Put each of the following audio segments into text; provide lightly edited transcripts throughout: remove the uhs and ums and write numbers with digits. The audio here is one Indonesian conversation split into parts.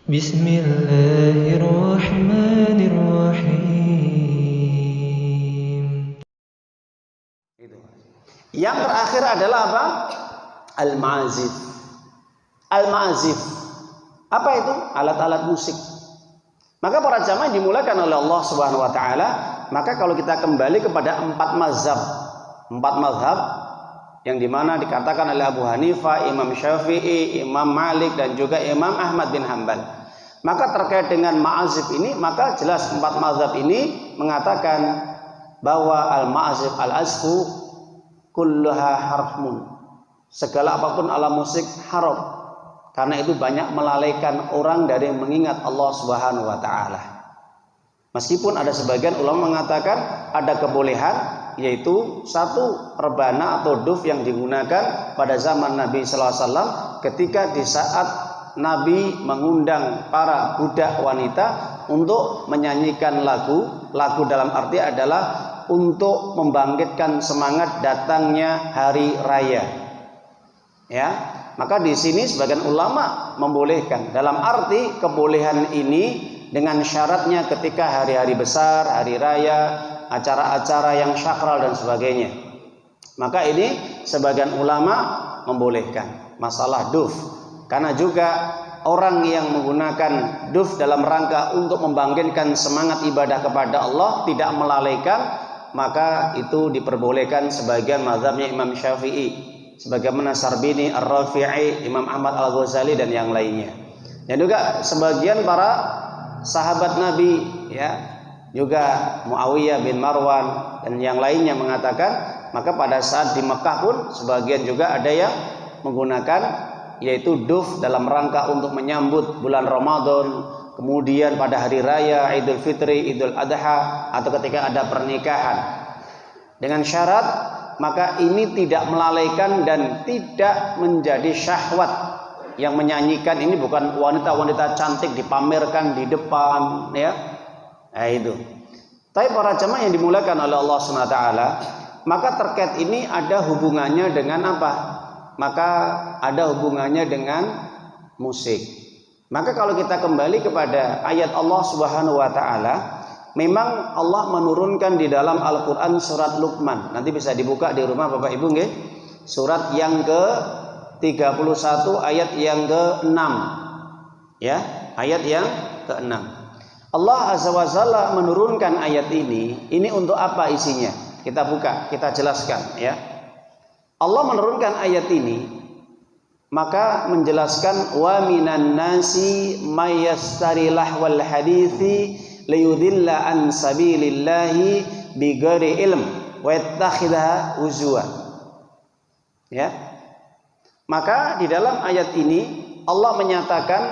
Bismillahirrahmanirrahim. Yang terakhir adalah apa? Al-ma'azif. Al-ma'azif. Apa itu? Alat-alat musik. Maka para jamaah dimulakan oleh Allah Subhanahu wa taala. Maka kalau kita kembali kepada empat mazhab yang dimana dikatakan oleh Abu Hanifah, Imam Syafi'i, Imam Malik dan juga Imam Ahmad bin Hanbal. Maka terkait dengan ma'azif ini, maka jelas empat mazhab ini mengatakan bahwa al-ma'azif al-azfu kulluha harmun. Segala apapun alat musik haram. Karena itu banyak melalaikan orang dari mengingat Allah Subhanahu wa taala. Meskipun ada sebagian ulama mengatakan ada kebolehan, yaitu satu rebana atau duf yang digunakan pada zaman Nabi sallallahu alaihi wasallam ketika di saat Nabi mengundang para budak wanita untuk menyanyikan lagu dalam arti adalah untuk membangkitkan semangat datangnya hari raya. Ya, maka di sini sebagian ulama membolehkan dalam arti kebolehan ini dengan syaratnya ketika hari-hari besar, hari raya, acara-acara yang syakral dan sebagainya. Maka ini sebagian ulama membolehkan masalah duf. Karena juga orang yang menggunakan duf dalam rangka untuk membangkitkan semangat ibadah kepada Allah tidak melalaikan, maka itu diperbolehkan sebagian mazhabnya Imam Syafi'i, sebagaimana Sarbini, Ar-Rafi'i, Imam Ahmad Al-Ghazali dan yang lainnya. Dan juga sebagian para sahabat Nabi, ya, juga Muawiyah bin Marwan dan yang lainnya mengatakan, maka pada saat di Mekah pun sebagian juga ada yang menggunakan yaitu duf dalam rangka untuk menyambut bulan Ramadan, kemudian pada hari raya Idul Fitri, Idul Adha, atau ketika ada pernikahan. Dengan syarat maka ini tidak melalaikan dan tidak menjadi syahwat. Yang menyanyikan ini bukan wanita-wanita cantik dipamerkan di depan, ya. Nah, itu. Tapi para jemaah yang dimulakan oleh Allah SWT, maka terkait ini ada hubungannya dengan apa? Maka ada hubungannya dengan musik. Maka kalau kita kembali kepada ayat Allah Subhanahu wa taala, memang Allah menurunkan di dalam Al-Qur'an surat Luqman. Nanti bisa dibuka di rumah Bapak Ibu nggih. Surat yang ke-31 ayat yang ke-6. Ya, ayat yang ke-6. Allah Azza wa Jalla menurunkan ayat ini untuk apa isinya? Kita buka, kita jelaskan, ya. Allah menurunkan ayat ini maka menjelaskan wa minan nasi may yastari lahwal hadithi liyudilla an sabilillahi bighairi ilm wa yattakhidha huzwa. Ya. Maka di dalam ayat ini Allah menyatakan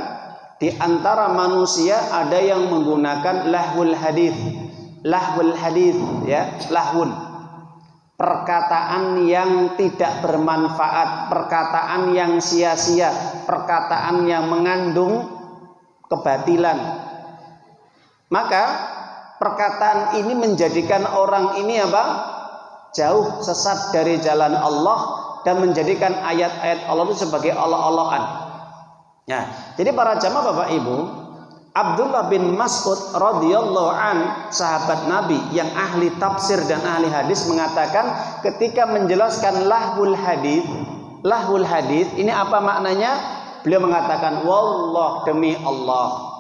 di antara manusia ada yang menggunakan lahwul hadith, ya, lahwun, perkataan yang tidak bermanfaat, perkataan yang sia-sia, perkataan yang mengandung kebatilan. Maka perkataan ini menjadikan orang ini apa? Jauh sesat dari jalan Allah dan menjadikan ayat-ayat Allah itu sebagai Allah-Allahan. Nah, jadi para jamaah Bapak Ibu, Abdullah bin Mas'ud radhiyallahu an, sahabat Nabi yang ahli tafsir dan ahli hadis, mengatakan ketika menjelaskan lahwul hadis ini apa maknanya? Beliau mengatakan, wallah, demi Allah,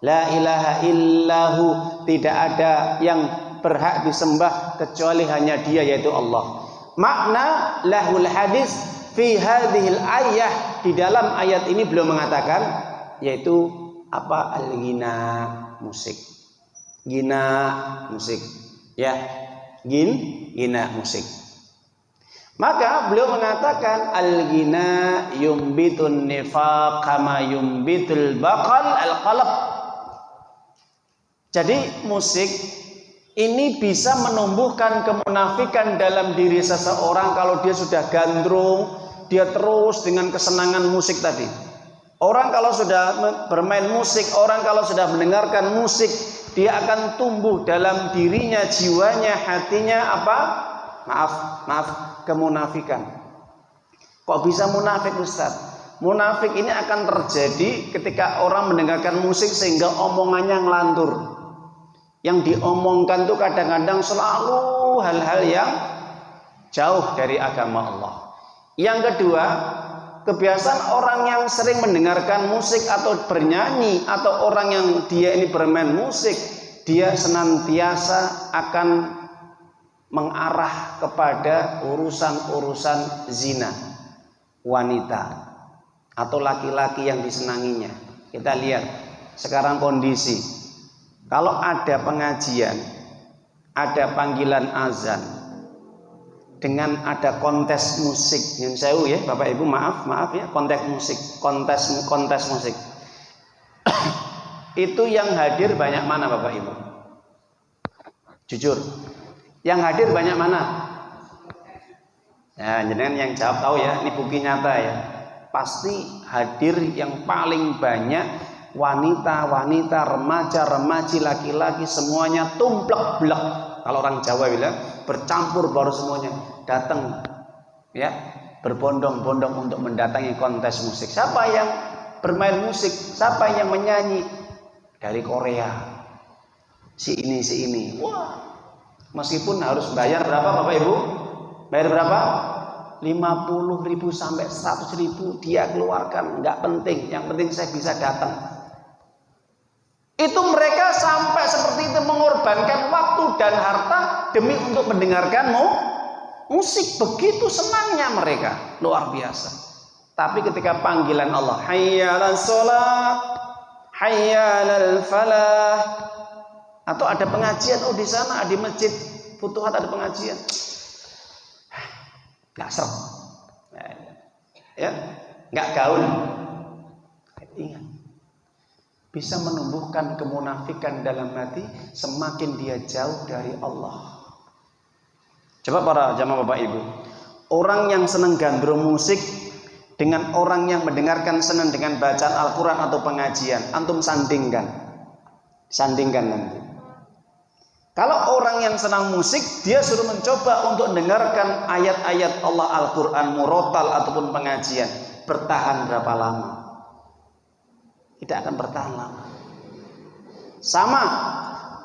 la ilaha illahu, tidak ada yang berhak disembah kecuali hanya Dia, yaitu Allah. Makna lahwul hadis fi hadhil ayah, di dalam ayat ini beliau mengatakan yaitu apa? Al-ghina, musik. Ghina, musik. Ya, ghina, musik. Maka beliau mengatakan al-ghina yumbitun nifaq kama yumbitul baqal al-qalb. Jadi musik ini bisa menumbuhkan kemunafikan dalam diri seseorang kalau dia sudah gandrung, dia terus dengan kesenangan musik tadi. Orang kalau sudah bermain musik, orang kalau sudah mendengarkan musik, dia akan tumbuh dalam dirinya, jiwanya, hatinya apa? Maaf, kemunafikan. Kok bisa munafik, Ustaz? munafik ini akan terjadi ketika orang mendengarkan musik sehingga omongannya ngelantur. Yang diomongkan itu kadang-kadang selalu hal-hal yang jauh dari agama Allah. Yang kedua, kebiasaan orang yang sering mendengarkan musik atau bernyanyi, atau orang yang dia ini bermain musik, dia senantiasa akan mengarah kepada urusan-urusan zina, wanita atau laki-laki yang disenanginya. Kita lihat sekarang kondisi, kalau ada pengajian, ada panggilan azan, dengan ada kontes musik, yang saya ya Bapak Ibu, maaf ya, kontes musik. Itu yang hadir banyak mana Bapak Ibu? Jujur, yang hadir banyak mana? Ya, jenengan yang jawab tahu ya, ini bukti nyata ya. Pasti hadir yang paling banyak wanita-wanita, remaja-remaji, laki-laki, semuanya tumplek-blek. Kalau orang Jawa bilang bercampur baru semuanya datang ya, berbondong-bondong untuk mendatangi kontes musik. Siapa yang bermain musik? Siapa yang menyanyi? Dari Korea. Si ini. Wah, meskipun harus bayar berapa Bapak Ibu? Bayar berapa? 50.000 sampai 100.000 dia keluarkan, nggak penting, yang penting saya bisa datang. Itu mereka sampai seperti itu, mengorbankan waktu dan harta demi untuk mendengarkan musik. Begitu senangnya mereka, luar biasa. Tapi ketika panggilan Allah, hayya 'alas shalah, hayya 'alal falah, atau ada pengajian, di sana di masjid Futuhat ada pengajian, nggak serem, ya, nggak gaul. Ingat, bisa menumbuhkan kemunafikan dalam hati semakin dia jauh dari Allah. Coba para jamaah Bapak Ibu, orang yang senang gandrung musik dengan orang yang mendengarkan senang dengan bacaan Al-Quran atau pengajian, antum sandingkan nanti. Kalau orang yang senang musik, dia suruh mencoba untuk mendengarkan ayat-ayat Allah Al-Quran, murotal ataupun pengajian, bertahan berapa lama? Tidak akan bertahan lama. Sama,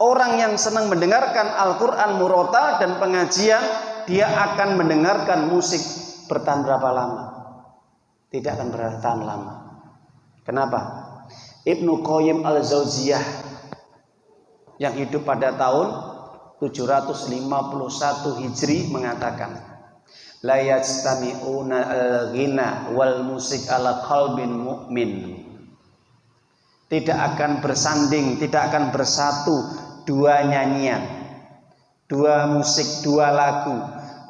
orang yang senang mendengarkan Al-Quran, murotal dan pengajian, dia akan mendengarkan musik, bertahan berapa lama? Tidak akan bertahan lama. Kenapa? Ibnu Qayyim al-Jauziyah yang hidup pada tahun 751 Hijri mengatakan, la yajtami'una al-ghina wal musik ala qalbin mu'min. Tidak akan bersanding, tidak akan bersatu dua nyanyian, dua musik, dua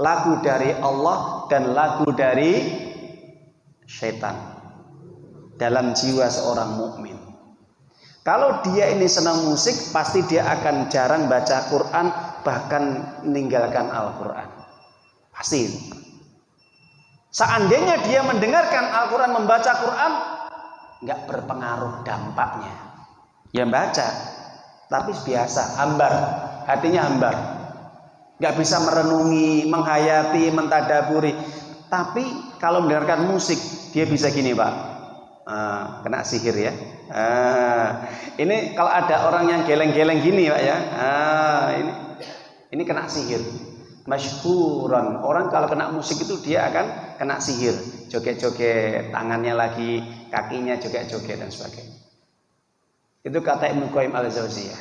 lagu dari Allah dan lagu dari syaitan dalam jiwa seorang mukmin. Kalau dia ini senang musik, pasti dia akan jarang baca Quran, bahkan meninggalkan Al-Quran. Pasti. Seandainya dia mendengarkan Al-Quran, membaca Quran, nggak berpengaruh dampaknya. Ya baca, tapi biasa, hambar, hatinya hambar. Nggak bisa merenungi, menghayati, mentadaburi. Tapi kalau mendengarkan musik, dia bisa gini Pak. Kena sihir ya. Ini kalau ada orang yang geleng-geleng gini Pak ya. Ini kena sihir. Masyhuran, orang kalau kena musik itu dia akan kena sihir. Joget-joget, tangannya lagi, kakinya joget-joget dan sebagainya. Itu kata Ibnu Qayyim al-Jauziyah.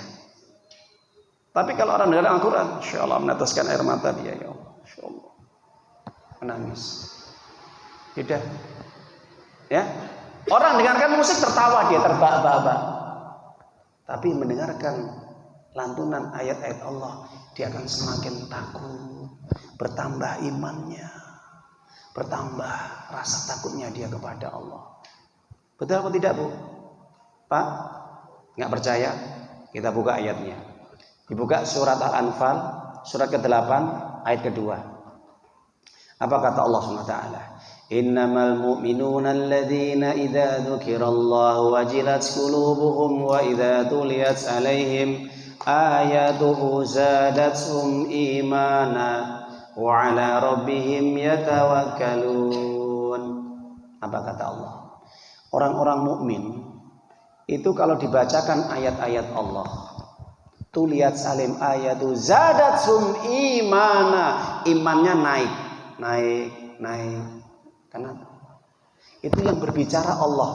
Tapi kalau orang dengar Al-Quran, insyaallah meneteskan air mata dia, ya Allah, insyaallah menangis. Tidak. Ya. Orang dengarkan musik tertawa, dia terbahak-bahak. Tapi mendengarkan lantunan ayat-ayat Allah, dia akan semakin takut, bertambah imannya, bertambah rasa takutnya dia kepada Allah. Betul atau tidak Bu? Pak? Nggak percaya? Kita buka ayatnya. Dibuka surat Al-Anfal, surat ke-8, ayat kedua. Apa kata Allah SWT? Innamal mu'minuna alladhina idza dzukirallahu wajilat qulubuhum wa idza tuliyat alaihim ayatuhu zadatuhum imana wa ala rabbihim yatawakkalun. Apa kata Allah? Orang-orang mukmin itu kalau dibacakan ayat-ayat Allah, tuh lihat salim ayatu zadatsum imana, imannya naik. Kenapa? Itu yang berbicara Allah,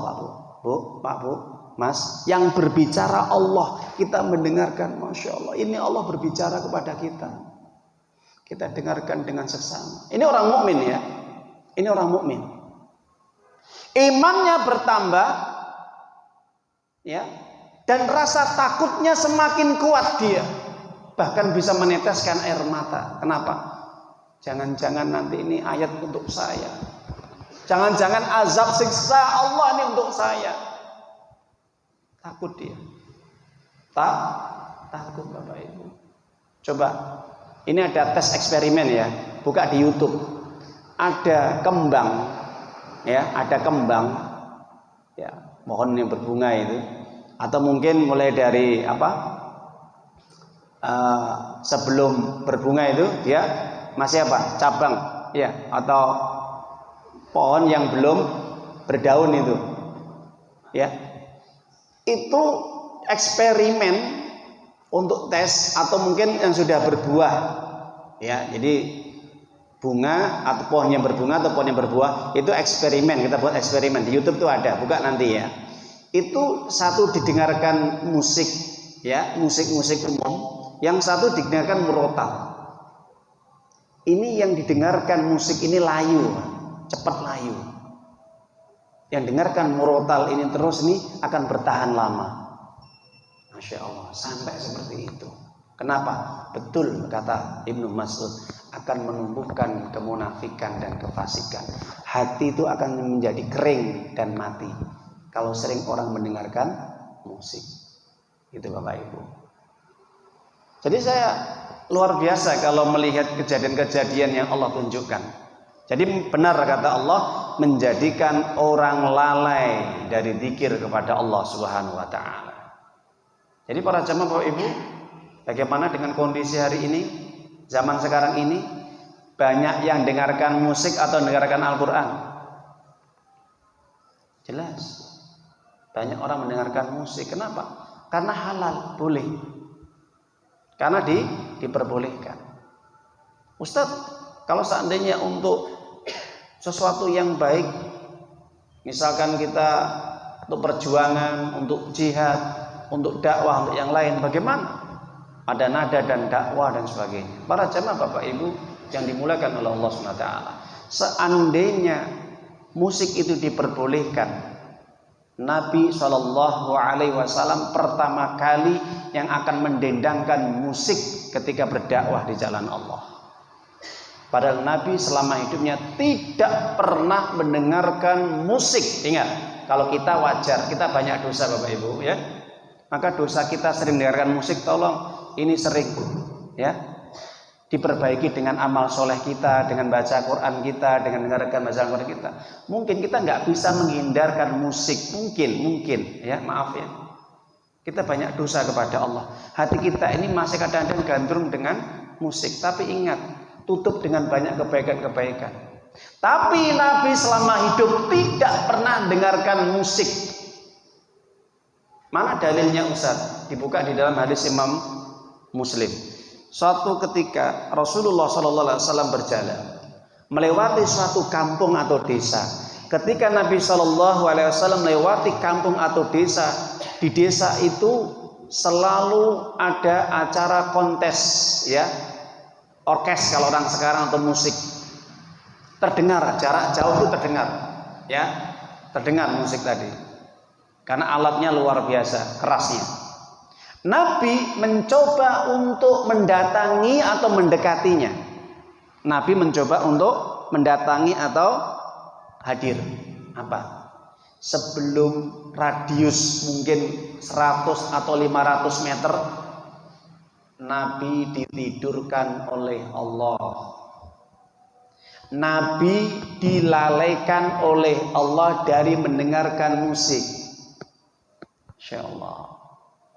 Pak Bu, Mas, yang berbicara Allah. Kita mendengarkan, Masya Allah, ini Allah berbicara kepada kita. Kita dengarkan dengan seksama. Ini orang mukmin ya. Ini orang mukmin. Imannya bertambah, ya, dan rasa takutnya semakin kuat dia. Bahkan bisa meneteskan air mata. Kenapa? Jangan-jangan nanti ini ayat untuk saya. Jangan-jangan azab siksa Allah ini untuk saya. Takut dia. Takut Bapak Ibu. Coba, ini ada tes eksperimen ya. Buka di YouTube. Ada kembang, ya, ada kembang, ya, pohon yang berbunga itu. Atau mungkin mulai dari sebelum berbunga itu dia masih cabang, ya, atau pohon yang belum berdaun itu, ya. Itu eksperimen untuk tes, atau mungkin yang sudah berbuah, ya. Jadi bunga atau pohon yang berbunga atau pohon yang berbuah itu eksperimen, kita buat eksperimen di YouTube tuh ada, buka nanti ya. Itu satu didengarkan musik, ya, musik umum, yang satu didengarkan murotal. Ini yang didengarkan musik ini layu, cepat layu. Yang dengarkan murotal ini terus nih akan bertahan lama. Masya Allah, sampai seperti itu. Kenapa? Betul kata Ibnu Mas'ud, akan menumbuhkan kemunafikan dan kefasikan. Hati itu akan menjadi kering dan mati kalau sering orang mendengarkan musik. Itu Bapak Ibu. Jadi saya luar biasa kalau melihat kejadian-kejadian yang Allah tunjukkan. Jadi benar kata Allah, menjadikan orang lalai dari zikir kepada Allah Subhanahu wa taala. Jadi para jamaah Bapak Ibu, bagaimana dengan kondisi hari ini? Zaman sekarang ini banyak yang dengarkan musik atau dengarkan Al-Quran. Jelas banyak orang mendengarkan musik. Kenapa? Karena halal, boleh. Karena diperbolehkan. Ustadz, kalau seandainya untuk sesuatu yang baik, misalkan kita untuk perjuangan, untuk jihad, untuk dakwah, untuk yang lain, bagaimana? Ada nada dan dakwah dan sebagainya. Para jamaah Bapak Ibu yang dimuliakan oleh Allah SWT, seandainya musik itu diperbolehkan, Nabi SAW pertama kali yang akan mendendangkan musik ketika berdakwah di jalan Allah. Padahal Nabi selama hidupnya tidak pernah mendengarkan musik. Ingat, kalau kita wajar, kita banyak dosa Bapak Ibu, ya. Maka dosa kita sering mendengarkan musik, tolong ini sering, ya, diperbaiki dengan amal soleh kita, dengan baca Quran kita, dengan mendengarkan bacaan Quran kita. Mungkin kita nggak bisa menghindarkan musik, mungkin, ya, maaf ya. Kita banyak dosa kepada Allah. Hati kita ini masih kadang-kadang gandrung dengan musik. Tapi ingat, tutup dengan banyak kebaikan-kebaikan. Tapi Nabi selama hidup tidak pernah dengarkan musik. Mana dalilnya Ustaz? Dibuka di dalam hadis Imam Muslim. Suatu ketika Rasulullah SAW berjalan melewati suatu kampung atau desa. Ketika Nabi SAW melewati kampung atau desa, di desa itu selalu ada acara kontes, ya, orkes kalau orang sekarang, atau musik. Terdengar jarak jauh itu terdengar, ya, terdengar musik tadi. Karena alatnya luar biasa kerasnya. Nabi mencoba untuk mendatangi atau mendekatinya. Nabi mencoba untuk mendatangi atau hadir. Apa? Sebelum radius mungkin 100 atau 500 meter, Nabi ditidurkan oleh Allah. Nabi dilalaikan oleh Allah dari mendengarkan musik. Insya Allah.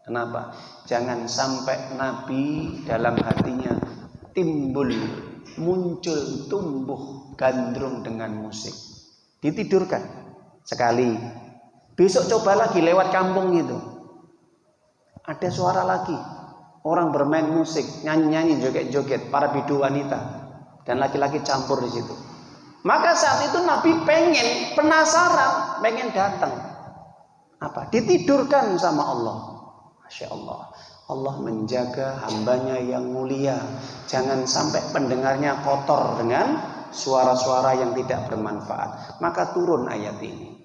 Kenapa? Jangan sampai Nabi dalam hatinya muncul, tumbuh gandrung dengan musik. Ditidurkan sekali, Besok coba lagi lewat kampung itu. Ada suara lagi. Orang bermain musik, nyanyi-nyanyi, joget-joget, para bidu wanita dan laki-laki campur di situ. Maka saat itu Nabi pengen, penasaran, pengen datang. Apa? Ditidurkan sama Allah. Masya Allah. Allah menjaga hambanya yang mulia. Jangan sampai pendengarnya kotor dengan suara-suara yang tidak bermanfaat. Maka turun ayat ini.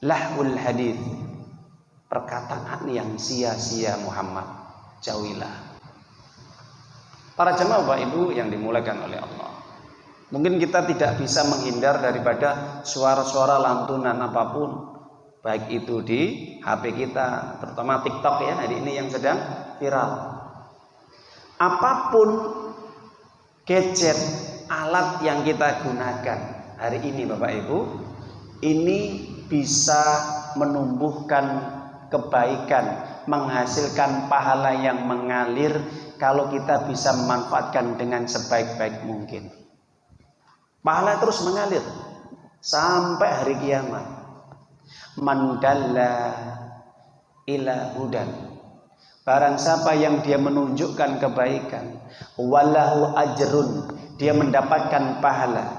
Lahul hadith. Perkataan yang sia-sia Muhammad. Jauhilah. Para jemaah Bapak Ibu yang dimuliakan oleh Allah. Mungkin kita tidak bisa menghindar daripada suara-suara lantunan apapun. Baik itu di HP kita, terutama TikTok ya, hari ini yang sedang viral. Apapun gadget, alat yang kita gunakan hari ini Bapak Ibu, ini bisa menumbuhkan kebaikan, menghasilkan pahala yang mengalir kalau kita bisa memanfaatkan dengan sebaik-baik mungkin. Pahala terus mengalir sampai hari kiamat. Mandalla ila hudan. Barang siapa yang dia menunjukkan kebaikan, walahu ajrun, dia mendapatkan pahala.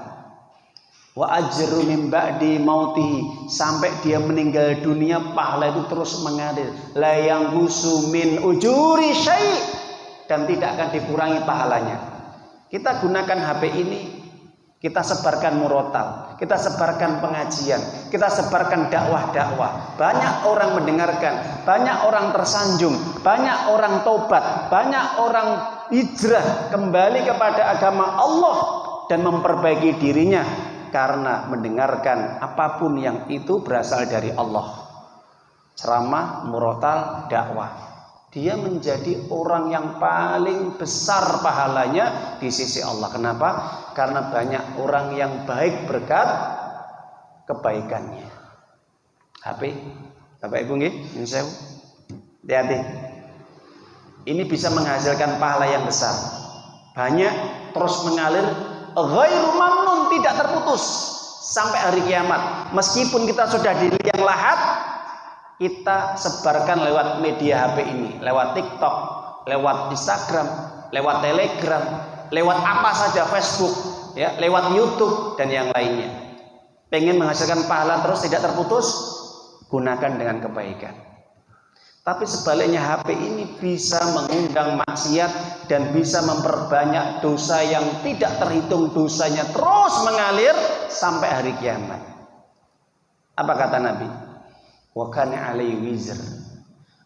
Wa ajru min ba'di mautihi, sampai dia meninggal dunia pahala itu terus mengalir. La yanqusu min ujuri syai', dan tidak akan dikurangi pahalanya. Kita gunakan HP ini, kita sebarkan murotal, kita sebarkan pengajian, kita sebarkan dakwah-dakwah. Banyak orang mendengarkan, banyak orang tersanjung, banyak orang tobat, banyak orang hijrah kembali kepada agama Allah dan memperbaiki dirinya karena mendengarkan apapun yang itu berasal dari Allah. Ceramah, murotal, dakwah. Dia menjadi orang yang paling besar pahalanya di sisi Allah. Kenapa? Karena banyak orang yang baik berkat kebaikannya. HP, Bapak Ibu nggih, nyuwun. Hati-hati. Ini bisa menghasilkan pahala yang besar. Banyak terus mengalir, ghairu mamnun, tidak terputus sampai hari kiamat. Meskipun kita sudah di liang lahat, kita sebarkan lewat media HP ini, lewat TikTok, lewat Instagram, lewat Telegram, lewat apa saja, Facebook, ya, lewat YouTube dan yang lainnya. Pengen menghasilkan pahala terus tidak terputus, gunakan dengan kebaikan. Tapi sebaliknya HP ini bisa mengundang maksiat dan bisa memperbanyak dosa yang tidak terhitung dosanya terus mengalir sampai hari kiamat. Apa kata Nabi? Wa kana alaihi wizr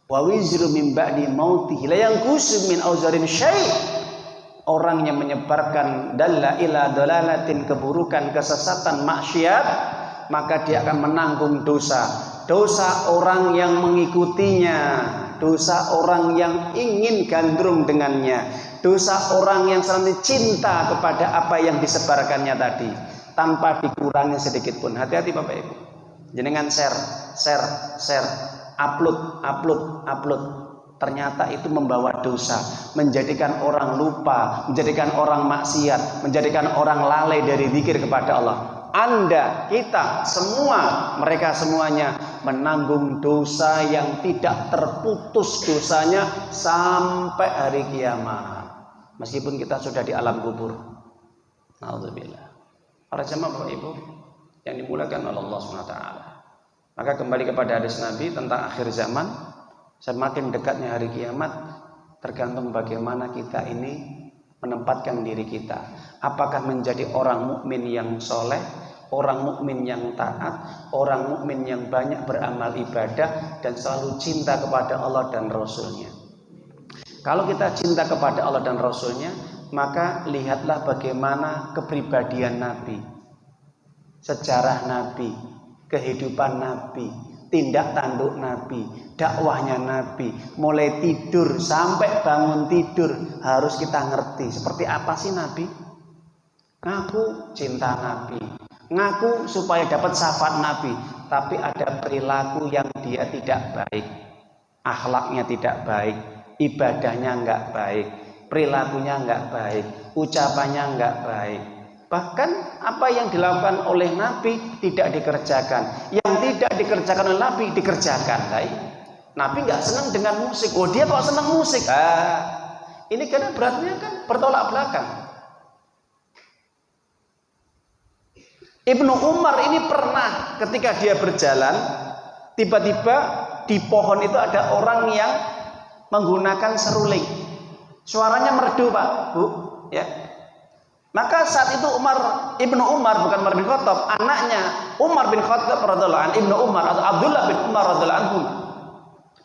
wa wizru min ba'di mautihi la yanqusu min auzarin syai'. Orang yang menyebarkan dalla ila dalalatin, keburukan, kesesatan, maksiat, maka dia akan menanggung dosa orang yang mengikutinya, dosa orang yang ingin gandrung dengannya, dosa orang yang selalu cinta kepada apa yang disebarkannya tadi tanpa dikurangi sedikit pun. Hati-hati Bapak Ibu. Jenengan share, upload. Ternyata itu membawa dosa, menjadikan orang lupa, menjadikan orang maksiat, menjadikan orang lalai dari zikir kepada Allah. Anda, kita, semua, mereka semuanya menanggung dosa yang tidak terputus dosanya sampai hari kiamat. Meskipun kita sudah di alam kubur. Alhamdulillah. Para jemaah Bapak Ibu yang dimuliakan oleh Allah SWT. Maka kembali kepada hadis Nabi tentang akhir zaman, semakin dekatnya hari kiamat tergantung bagaimana kita ini menempatkan diri kita. Apakah menjadi orang mukmin yang soleh, orang mukmin yang taat, orang mukmin yang banyak beramal ibadah dan selalu cinta kepada Allah dan Rasulnya. Kalau kita cinta kepada Allah dan Rasulnya, maka lihatlah bagaimana kepribadian Nabi, sejarah Nabi, kehidupan Nabi, tindak tanduk Nabi, dakwahnya Nabi, mulai tidur sampai bangun tidur harus kita ngerti seperti apa sih Nabi. Ngaku cinta Nabi, ngaku supaya dapat syafaat Nabi, tapi ada perilaku yang dia tidak baik, akhlaknya tidak baik, ibadahnya enggak baik, perilakunya enggak baik, ucapannya enggak baik. Bahkan apa yang dilakukan oleh Nabi tidak dikerjakan. Yang tidak dikerjakan oleh Nabi dikerjakan. Nabi nggak senang dengan musik. Oh, dia kok senang musik? Ini karena berarti kan bertolak belakang. Ibnu Umar ini pernah ketika dia berjalan, tiba-tiba di pohon itu ada orang yang menggunakan seruling. Suaranya merdu, Pak, Bu, ya. Maka saat itu Ibnu Umar, bukan Umar bin Khattab, anaknya Umar bin Khattab radhiyallahu anhu, Ibnu Umar atau Abdullah bin Umar radhiyallahu anhu,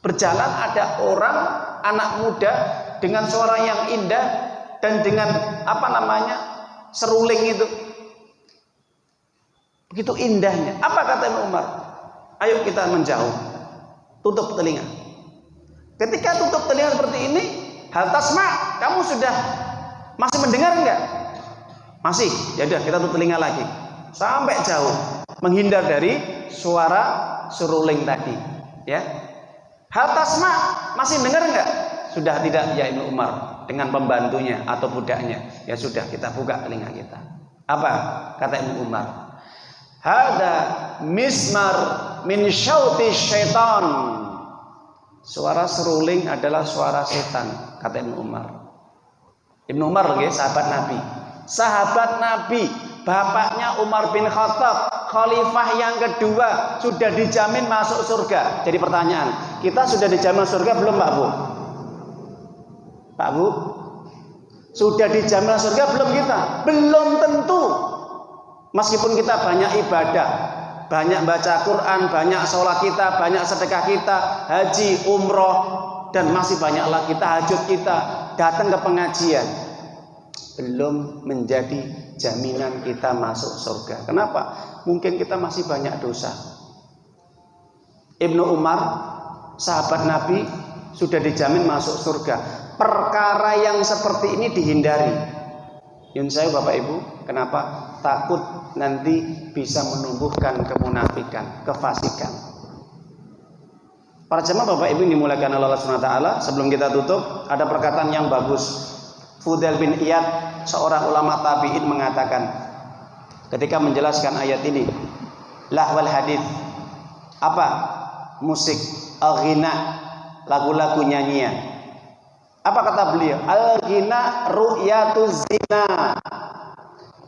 berjalan, ada orang anak muda dengan suara yang indah dan dengan seruling itu. Begitu indahnya. Apa kata Ibnu Umar? Ayo kita menjauh. Tutup telinga. Ketika tutup telinga seperti ini, hal tasma, kamu sudah masih mendengar enggak? Masih. Ya udah, kita tutup telinga lagi. Sampai jauh, menghindar dari suara seruling tadi, ya. Hal tasma, masih dengar enggak? Sudah tidak, ya Ibnu Umar, dengan pembantunya atau budaknya. Ya sudah, kita buka telinga kita. Apa kata Ibnu Umar? Hada mismar min syauti syaitan. Suara seruling adalah suara setan, kata Ibnu Umar. Ibnu Umar lagi sahabat Nabi. Sahabat Nabi, bapaknya Umar bin Khattab, khalifah yang kedua, sudah dijamin masuk surga. Jadi pertanyaan, kita sudah dijamin surga belum, Pak Bu? Pak Bu, sudah dijamin surga belum kita? Belum tentu. Meskipun kita banyak ibadah, banyak baca Quran, banyak sholat kita, banyak sedekah kita, haji, umroh, dan masih banyak lagi tahajud kita, datang ke pengajian, belum menjadi jaminan kita masuk surga. Kenapa? Mungkin kita masih banyak dosa. Ibnu Umar, sahabat Nabi, sudah dijamin masuk surga. Perkara yang seperti ini dihindari. Yun saya Bapak Ibu, kenapa? Takut nanti bisa menumbuhkan kemunafikan, kefasikan. Para jemaah Bapak Ibu yang dimuliakan Allah Subhanahu wa taala, sebelum kita tutup, ada perkataan yang bagus. Fudail bin Iyad, seorang ulama tabi'in, mengatakan ketika menjelaskan ayat ini, lahwal hadits, apa? Musik, al-ghina, lagu-lagu nyanyian. Apa kata beliau? Al-ghina ru'yatuz zina.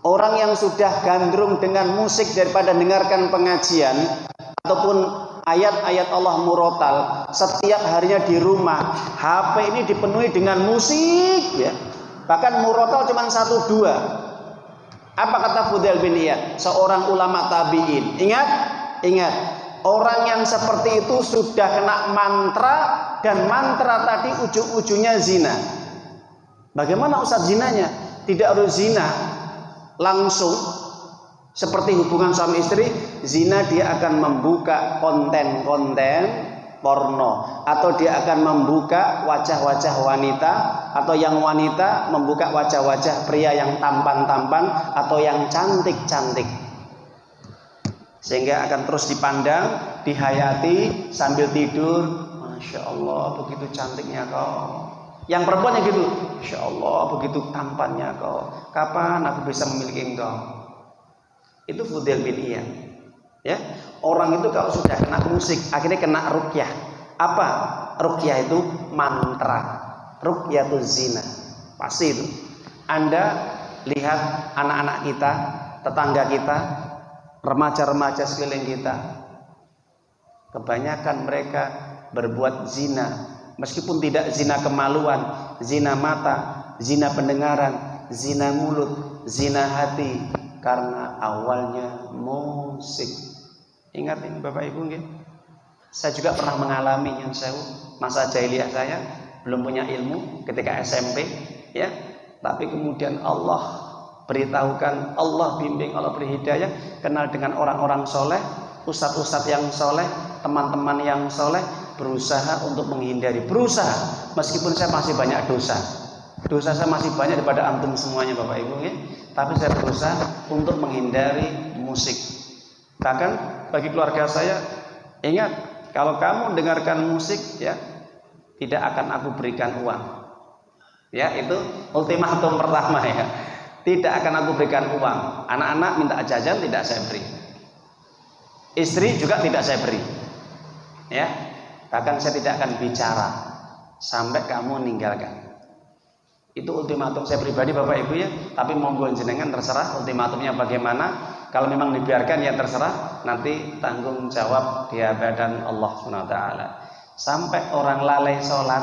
Orang yang sudah gandrung dengan musik daripada dengarkan pengajian ataupun ayat-ayat Allah murotal, setiap harinya di rumah HP ini dipenuhi dengan musik, ya. Bahkan murotal cuma 1-2. Apa kata Fudail bin Iyad, seorang ulama tabi'in? Ingat, orang yang seperti itu sudah kena mantra, dan mantra tadi ujung-ujungnya zina. Bagaimana Ustaz zinanya? Tidak harus zina langsung seperti hubungan suami istri. Zina dia akan membuka konten-konten porno, atau dia akan membuka wajah-wajah wanita, atau yang wanita membuka wajah-wajah pria yang tampan-tampan atau yang cantik-cantik, sehingga akan terus dipandang, dihayati sambil tidur. Masya Allah, begitu cantiknya kau. Yang perempuannya gitu, Masya Allah, begitu tampannya kau. Kapan aku bisa memiliki engkau? Itu Fudail bin Iyad. Ya, orang itu kalau sudah kena musik, akhirnya kena ruqyah. Apa? Ruqyah itu mantra. Ruqyatuz zina. Pasti itu. Anda lihat anak-anak kita, tetangga kita, remaja-remaja sekeliling kita. Kebanyakan mereka berbuat zina, meskipun tidak zina kemaluan, zina mata, zina pendengaran, zina mulut, zina hati, karena awalnya musik. Ingat ini Bapak Ibu, nggih? Saya juga pernah mengalami yang saya masa jahiliyah, saya belum punya ilmu ketika SMP, ya. Tapi kemudian Allah beritahukan, Allah bimbing, Allah beri hidayah, kenal dengan orang-orang soleh, ustadz-ustadz yang soleh, teman-teman yang soleh, berusaha untuk menghindari. Berusaha, meskipun saya masih banyak dosa. Dosa saya masih banyak daripada antum semuanya Bapak Ibu, ya. Tapi saya berusaha untuk menghindari musik. Bahkan bagi keluarga saya, ingat, kalau kamu dengarkan musik, ya, tidak akan aku berikan uang. Ya, itu ultimatum pertama, ya. Tidak akan aku berikan uang. Anak-anak minta jajan, tidak saya beri. Istri juga tidak saya beri. Ya. Bahkan saya tidak akan bicara sampai kamu meninggalkan. Itu ultimatum saya pribadi Bapak Ibu ya. Tapi monggo jenengan terserah ultimatumnya bagaimana. Kalau memang dibiarkan ya terserah, nanti tanggung jawab di hadapan Allah SWT. Sampai orang lalai sholat,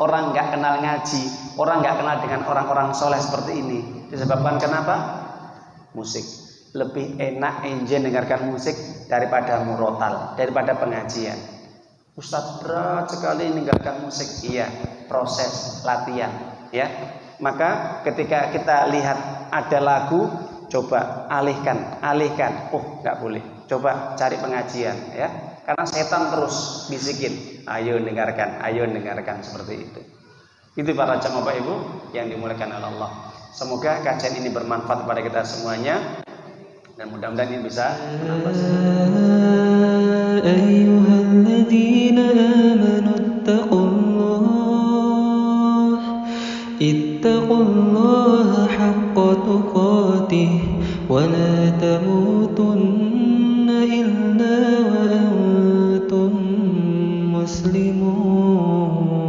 orang nggak kenal ngaji, orang nggak kenal dengan orang-orang soleh seperti ini. Disebabkan kenapa? Musik. Lebih enak enjoy dengarkan musik daripada murotal, daripada pengajian. Ustadz berat sekali meninggalkan musik. Iya, proses latihan. Ya, maka ketika kita lihat ada lagu, coba alihkan. Oh, nggak boleh. Coba cari pengajian, ya. Karena setan terus bisikin, ayo dengarkan seperti itu. Itu para jamaah Bapak Ibu yang dimuliakan oleh Allah. Semoga kajian ini bermanfaat kepada kita semuanya dan mudah-mudahan ini bisa menambah ayyuhalladzina amanu ittaqullaha haqqa tuqatih wa la tamutunna illa wa antum muslimun.